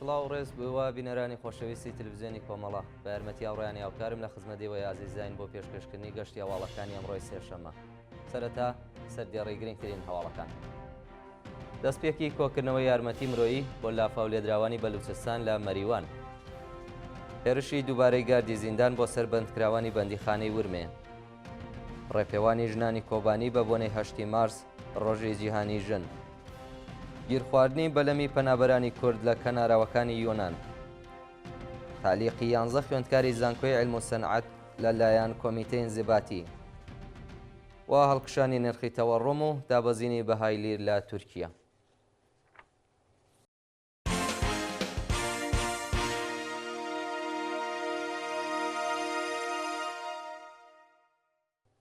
سڵاو و ڕێز بووە بینەرانی خۆشەویستی تلڤیزیۆنی کۆمەڵە بە یارمەتی هاوڕێیانی هاوکارم لە خزمەتیەوەی ئازیزین بۆ پێشکەشکردنی گەشتی هەواڵەکانی ئەمڕۆی سێشەممە. سەرەتا سەردێڕی گرنگترین هەواڵەکان. دەستپێکی کۆکردنەوەی یارمەتی مرۆیی بۆ لافاو لێدراوانی بەلوچستان لە مەریوان. هێرشی دووبارەی گاردی زیندان بۆ سەربەندکراوانی بەندیخانەی ورمێ. ڕێپێوانی ژنانی کۆبانی بە بۆنەی 8 مارس ڕۆژی جیهانی ژن. گیرخواردنی بەلەمی پەنابەرانی کورد لە کەناراوەکانی یۆنان. تالیقی 11 خوێندکاری زانکۆی عیلم و سەنعەت لەلایەن کۆمیتەی ئینزیباتی. و هەڵکشانی نرخی تەوەڕۆم و دابەزینی بەهای لیر لە تورکیا.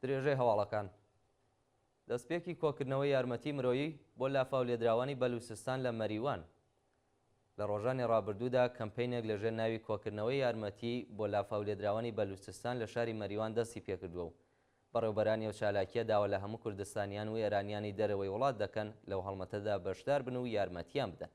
درێژەی هەواڵەکان. دەستپێکی کۆکردنەوەی یارمەتی مرۆیی بۆ لافاو لێدراوانی بەلوچستان لە مەریوان. لە ڕۆژانی ڕابردوودا کەمپینێک لەژێر ناوی کۆکردنەوەی یارمەتی بۆ لافاو لێدراوانی بەلوچستان لە شاری مەریوان دەستی پێکردووە و بەڕێوەبەرانی و چالاکیە داوا لە هەموو کوردستانیان و ئێرانیانی دەرەوەی وڵات دەکەن لەو هەڵمەتەدا بەشدار بن و یارمەتیان بدەن.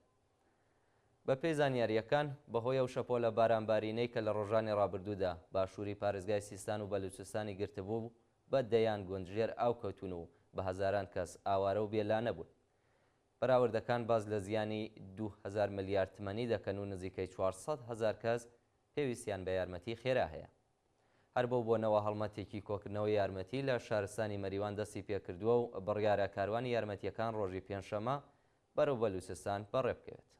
بە پێی زانیاریەکان بەهۆی ئەو شەپۆلە بارانبارینەی کە لە ڕۆژانی ڕابردوودا باشووری پارێزگای سیستان و بەلوچستانی گرتبوو بە دەیان گونجێر ئاو کەوتون و بە هەزاران کەس ئاوارە و بێلا نەبوون. بەراوردەکان باز لە زیانی 2000 ملیارد تمەنی دەکەن و نزیکەی 400,000 کەس پێویستیان بە یارمەتی خێرا هەیە. هەر بەو بۆنەوە هەڵمەتێکی کۆکردنەوەی یارمەتی لە شارستانی مەریوان دەستی پێکردووە و بڕیارە کاروانی یارمەتیەکان ڕۆژی پێنجشەممە بەرەو بەلوچستان بەڕێبکەوێت.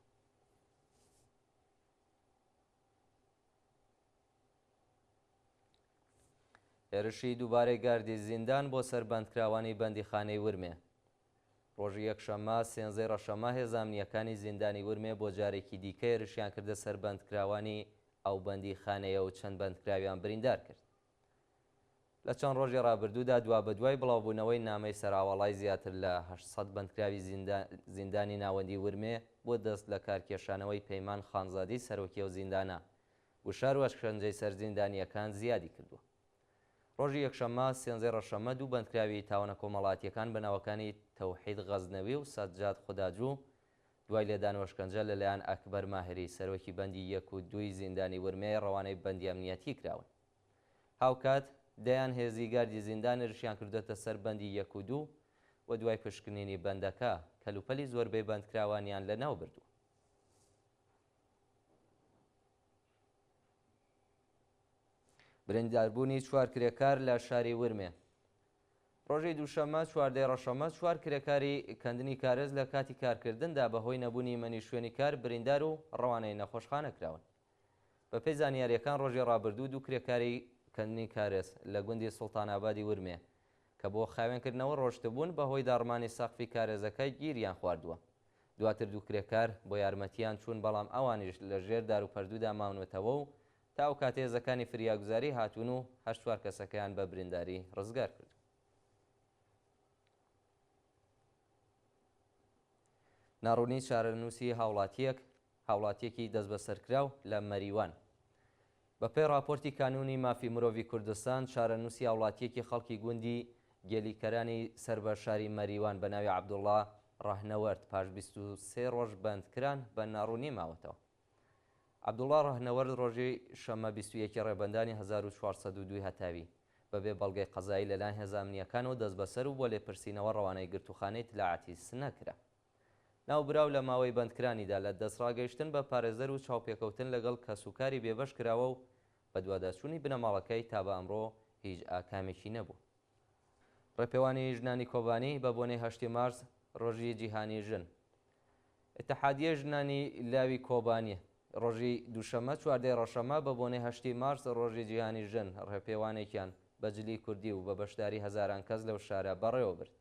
هێرشی دووبارەی گاردی زیندان بۆ سەربەندکراوانی بەندیخانەی ورمێ. ڕۆژی یەکشەممە 13 ڕەشەممە هێزانامنیەکانی زیندانی ورمێ بۆ جارێکی دیکە هێرشیان کردە سەربەندکراوانی ئەو بەندیخانەیە و چەند بەندکراویان بریندار کرد. لە چەند ڕۆژی ڕابردوودا دوا بە دوای بڵاوبوونەوەی نامەی سەراوەڵای زیاتر لە 800 بەندکراوی زیندانی ناوەندی ورمێ بۆ دەست لە کارکێشانەوەی پەیمان خانزادی سەرۆکیە و زیندانە وشار و شکنجەی سەرزیندانیەکان زیادی کردووە. ڕۆژی یەکشەممە 13 ڕەشەممە دوو بەندکراوی تاوانە کۆمەڵاتیەکان بە ناوەکانی تەوحید غەزنەوی و سەجاد خوداجوو دوای لێدانەوە شکنجە لەلایەن ئەکبەر ماهری سەرۆکی بەندی 1 و 2 زیندانی ورمێ ڕەوانەی بەندی ئەمنیەتی کراون. هاوکات دەیان هێزی گاردی زیندان هێرشیان کردوێتە سەر بەندی 1 و 2 و دوای پشکنینی بەندەکە کەلوپەلی زۆربەی بەندکراوانیان لەناو بردووە. برینداربوونی 4 کرێکار لە شاری ورمێ. ڕۆژی دووشەممە 14 ڕەشەممە 4 کرێکاری کەندنی کارێز لە کاتی کارکردندا بەهۆی نەبوونی مەنی شوێنی کار بریندار و ڕەوانەی نەخۆشخانە کراون. بە پێی زانیاریەکان ڕۆژی ڕابردوو دوو کرێکاری کەندنی کارێز لە گوندی سوڵتانابادی ورمێ کە بۆ خاوێنکردنەوە ڕۆشتبوون بەهۆی داڕمانی سەقفی کارێزەکەی گیریان خواردووە. دواتر دوو کرێکار بۆ یارمەتیان چوون بەڵام ئەوانیش لە ژێر دار و پەردوودا ماونوێتەوە و تا ئەو کاتێ هێزەکانی فریاگوزاری هاتوون و 8 کەسەکەیان بە برینداری ڕزگار کرد. ناڕوونی چارەنووسی هاوڵاتیەکی دەست بەسەرکراو لە مەریوان. بەپێی راپۆرتی کانونی مافی مرۆڤی کوردستان چارەنووسی هاوڵاتیەکی خەڵکی گوندی گێلیکەرانی سەر بە شاری مەریوان بە ناوی عەبدوڵڵا ڕاهنەوەرد پاش 23 ڕۆژ بەندکران بە ناڕوونی ماوەتەوە. عەبدوڵڵا ڕاهنەوەرد ڕۆژی شەممە 21 ڕێبەندانی 1402 هەتاوی بەبێ بەڵگەی قەزایی لەلایەن هێزانامنیەکانەوە دەست بەسەر و بۆ لێپرسینەوە ڕەوانەی گرتوخانەی تلەعاتی سنەکرا. ناوبراو لە ماوەی بەندکرانیدا لە دەستڕاگەیشتن بە پارێزەر و چاوپێکەوتن لەگەڵ کەسوکاری بێبەش کراوە و بە دوواداچوونی بنەماڵەکەی تا بە ئەمڕۆ هیچ ئاکامێکی نەبوو. ڕێپێوانی ژنانی کۆبانی بە بۆنەی 8 مارس ڕۆژی جیهانی ژن. ئیتیحادیە ژنانی لاوی کۆبانی ڕۆژی دووشەممە 14 ڕەشەممە بە بۆنەی 8 مارس ڕۆژی جیهانی ژن ڕێپێوانێکیان بەجلی کوردی و بە بەشداری هەزاران کەس لەو شارە بەڕێوە برد.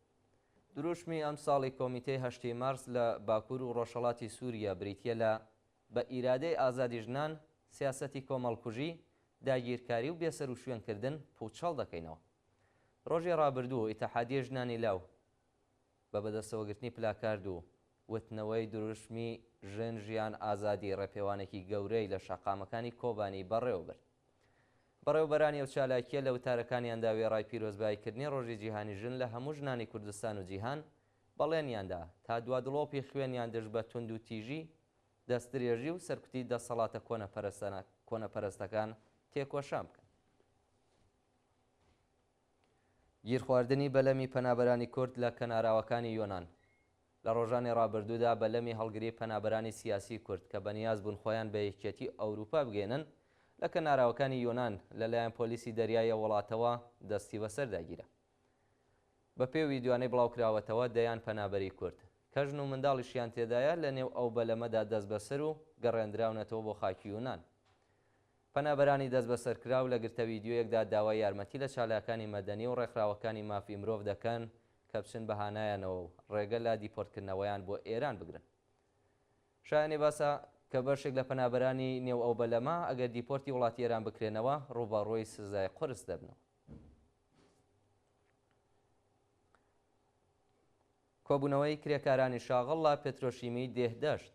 دروشمی ئەم ساڵی کۆمیتەی 8 مارس لە باکوور و ڕۆژهەڵاتی سووریا بریتیە لە بە ئیرادەی ئازادی ژنان سیاسەتی کۆمەڵکوژی داگیرکاری و بێسەر و شوێنکردن پوچەڵ دەکەینەوە. ڕۆژی ڕابردوو ئیتیحادیە ژنانی لاو بە بەدەستەوەگرتنی پلاکارد و وتنەوەی دروشمی ژن ژیان ئازادی ڕێپێوانێکی گەورەی لە شەقامەکانی کۆبانی بەڕێوە برد. بەڕێوەبەرانی ئەو چالاکیە لە وتارەکانیاندا وێڕای پیرۆزباییکردنی ڕۆژی جیهانی ژن لە هەموو ژنانی کوردستان و جیهان بەڵێنیاندا تا دوا دڵۆپی خوێنیان دژ بە تونند و تیژی دەستدرێژی و سەرکوتی دەسەڵاتە کۆنەپەرستەکان تێکۆشان بکەن. گیرخواردنی بەلەمی پەنابەرانی کورد لە کەناراوەکانی یۆنان. لە ڕۆژانی ڕابردوودا بەلەمی هەڵگری پەنابەرانی سیاسی کورد کە بەنیاز بوون خۆیان بە یەکێتی ئەوروپا بگەێنن لە کەناراوەکانی یۆنان لەلایەن پۆلیسی دەریایە وڵاتەوە دەستی بەسەرداگیرە. بە پێی ویدیوانەی بڵاوکراوەتەوە دەیان پەنابەری کورد کە ژن و منداڵیشیان تێدایە لە نێو ئەو بەلەمەدا دەست بەسەر و گەڕێنراونەتەوە بۆ خاکی یۆنان. پەنابەرانی دەست بەسەرکراو لە گرتە ویدیۆیەکدا داوای یارمەتی لە چالاکانی مەدەنی و ڕێکخراوەکانی مافی مرۆڤ دەکەن کە بچن بەهانایانەوە و ڕێگە لە دیپۆرتکردنەوەیان بۆ ئێران بگرن. شایەنی باسە کە بەشێک لە پەنابەرانی نێو ئەو بەلەمە ئەگەر دیپۆرتی وڵاتی ئێران بکرێنەوە ڕووبەڕۆی سزای قورس دەبنەوە. کۆبوونەوەی کرێکارانی شاغڵ لە پێترۆشیمی دێهدەشت.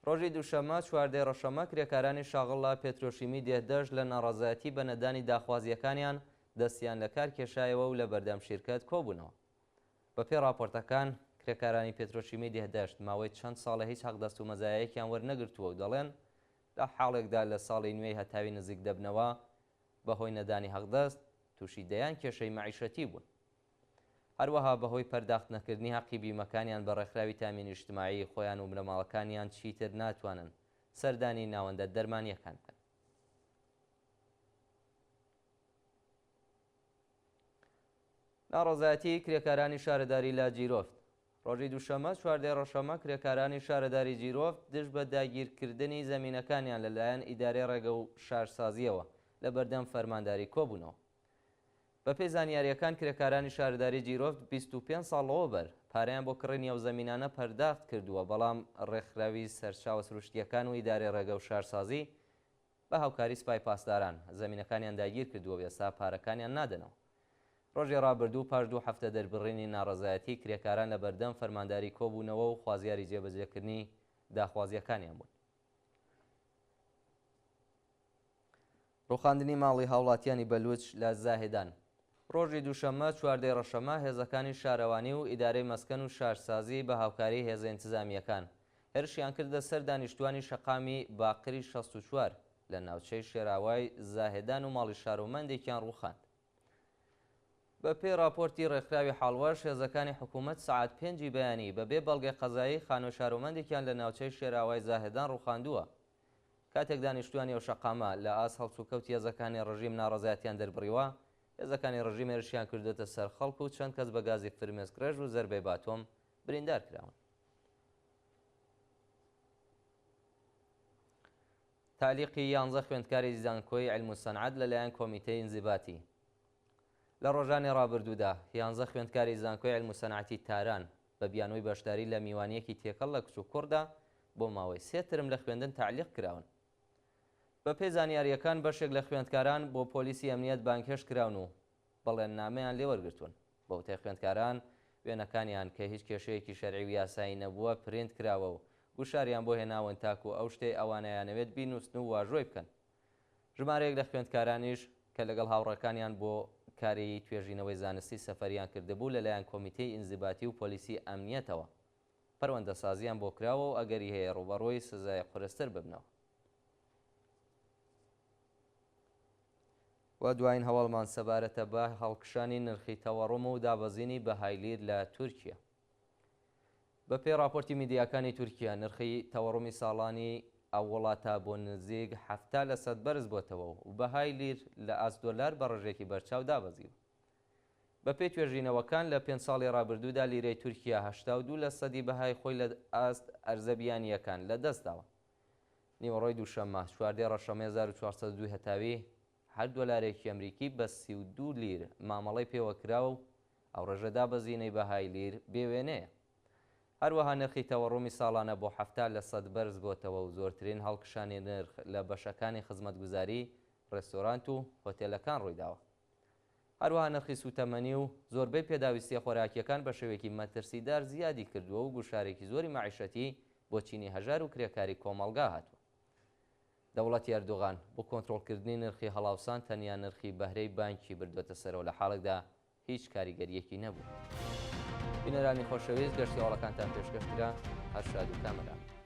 ڕۆژی دووشەمە 14 ڕەشەمە کرێکارانی شاغڵ لە پێترۆشیمی دێهدەشت لە ناڕەزایەتی بە نەدانی داخوازیەکانیان دەستیان لە کار کێشایەوە و لە بەردەم شیرکەت کۆبوونەوە. بە پێی راپۆرتەکان کرێکارانی پێترۆشیمی دێهدەشت ماوەی چەند ساڵە هیچ حەقدەست و مەزایەکیان وەرنەگرتووە و دەڵێن لە حاڵێکدا لە ساڵی نوێی هەتاوی نزیک دەبنەوە بەهۆی نەدانی حەقدەست تووشی دەیان کێشەی مەعیشەتی بوون. هەروەها بەهۆی پەرداخت نەکردنی حەقی بیمەکانیان بە ڕێکخراوی تامینی اجتماعی خۆیان و بنەماڵەکانیان چیتر ناتوانن سەردانی ناوەندە دەرمانیەکان بکەن. ناڕەزایەتی کرێکارانی شارەداری لە جیرۆفت. ڕۆژی دووشەمە 14 ڕەشەمە کرێکارانی شارەداری جیرۆفت دژ بە داگیرکردنی زەمینەکانیان لەلایەن ئیدارەی ڕێگە و شارسازیەوە لە بەردەم فەرمانداری کۆبوونەوە. بە پێی زانیاریەکان کرێکارانی شارەداری جیرۆفت 25 ساڵەوە بەر پارەیان بۆ کڕینی ئەو زەمینانە پەرداخت کردووە، بەڵام ڕێکخراوی سەرچاوە سروشتیەکان و ئیدارەی ڕێگە و شارسازی بە هاوکاری سوپای پاسداران زەمینەکانیان داگیر کردووە و ئێستا پارەکانیان نادەنەوە. ڕۆژی ڕابردوو پاش 2 هەفتە دەربڕینی ناڕەزایەتی کرێکاران لە بەردەم فەرمانداری کۆبوونەوە و خوازیاری جێبەجێکردنی داخوازیەکانیان بوون. ڕوخاندنی ماڵی هاوڵاتیانی بەلوچ لە زاهێدان. ڕۆژی دووشەمە 14 ڕەشەمە هێزەکانی شارەوانی و ئیدارەی مەسکەن و شارسازی بە هاوکاری هێزە ئینتیزامیەکان هێرشیان کردە سەر دانیشتوانی شەقامی باقری 64 لە ناوچەی شێراوای زاهێدان و ماڵی شارۆمەندێکیان ڕووخاند. بە پێی راپۆرتی ڕێکخراوی حاڵوەش هێزەکانی حکوومەت سەعات 5 بەیانی بەبێ بەڵگەی قەزایی خانۆ شارۆمەندێکیان لە ناوچەی شێراوای زاهێدان ڕووخاندووە. کاتێک دانیشتوانی ئەو شەقامە لە ئاس هەڵسوکەوتی هێزەکانی ڕژیم ناڕەزایەتیان دەربڕیوە، هێزەکانی ڕژیم هێرشیان کردوتە سەر خەڵک و چەند کەس بە گازی فرمێسکرێژ و زەربەی باتۆم بریندار کراون. تالیقی 11 خوێندکاری زانکۆی علم و سەنعەت لەلایەن کۆمیتەی ئینزیباتی. لە ڕۆژانی ڕابردوودا 11 خوێندکاری زانکۆی علم و سەنعەتی تاران بە بیانووی بەشداری لە میوانیەکی تێکەڵ لە کچ و کوڕدا بۆ ماوەی 3 ترم لە خوێندن تعلیق کراون. بە پێی زانیاریەکان بەشێک لە خوێندکاران بۆ پۆلیسی ئەمنیەت بانکێش کراون و بەڵێننامەیان لێوەرگرتوون. بەوتەی خوێندکاران وێنەکانیان کە هیچ کێشەیەکی شەرعی و یاسایی نەبووە پرینت کراوە و گوشاریان بۆ هێناون تاکو ئەو شتەی ئەوانەیانەوێت بینووسن و واژۆی بکەن. ژمارەیەک لە خوێندکارانیش کە لەگەڵ هاوڕەکانیان بۆ کاری توێژینەوەی زانستی سەفەریان کردبوو لەلایەن کۆمیتەی ئینزیباتی و پۆلیسی ئەمنیەتەوە پەروەندە سازیان بۆ کراوە و ئەگەری هەیە ڕوبەڕۆی سزای قورستر ببنەوە. و دوایین هەواڵمان سەبارەتە بە هەڵکشانی نرخی تەوەڕوم و دابەزینی بەهای لیر لە تورکیا. بە پێی راپۆرتی میدیاکانی تورکیا نرخی تەوەڕومی ساڵانی ئەو وڵاتە بۆ نزیک 7% بەرز بۆتەوە و بەهای لیر لە $10 بە ڕژێکی بەرچاو دابەزیوە. بە پێی توێژینەوەکان لە 5 ساڵی ڕابردوودا لیرەی تورکیا 82% بەهای خۆی لە ئاست ئەرزەبیانیەکان لە دەستداوە. نیوەڕۆی دووشەممە 14 ڕەشەمە 1402 هەتاوی هەر دۆلارێکی ئەمریکی بە 32 لیر مامەڵەی پێوەکراوە و ئەو ڕێژە دابەزینەی بەهای لیر بێوێنەیە. هەروەها نرخی تەوەڕومی ساڵانە بۆ 70% بەرز بۆتەوە و زۆرترین هەڵکشانی نرخ لە بەشەکانی خزمەتگوزاری، ڕێستۆرانت و هۆتێلەکان ڕوویداوە. هەروەها نرخی سوتەمەنی و زۆربەی پێداویستیە خۆراکیەکان بە شێوەیەکی مەترسیدار زیادی کردووە و گوشارێکی زۆری مەعیشەتی بۆ چینی هەژار و کرێکاری کۆمەڵگا هاتووە. دەوڵەتی ئەردوغان بۆ کۆنتڕۆڵکردنی نرخی هەڵاوسان تەنیا نرخی بەهرەی بانکی بردوێتە سەرەوە لە حاڵێکدا هیچ کاریگەریەکی نەبوو. بینەرانی خۆشەویست گەشتی هەوڵەکانتان پێشکەشکرا هەر شاد و کامەران.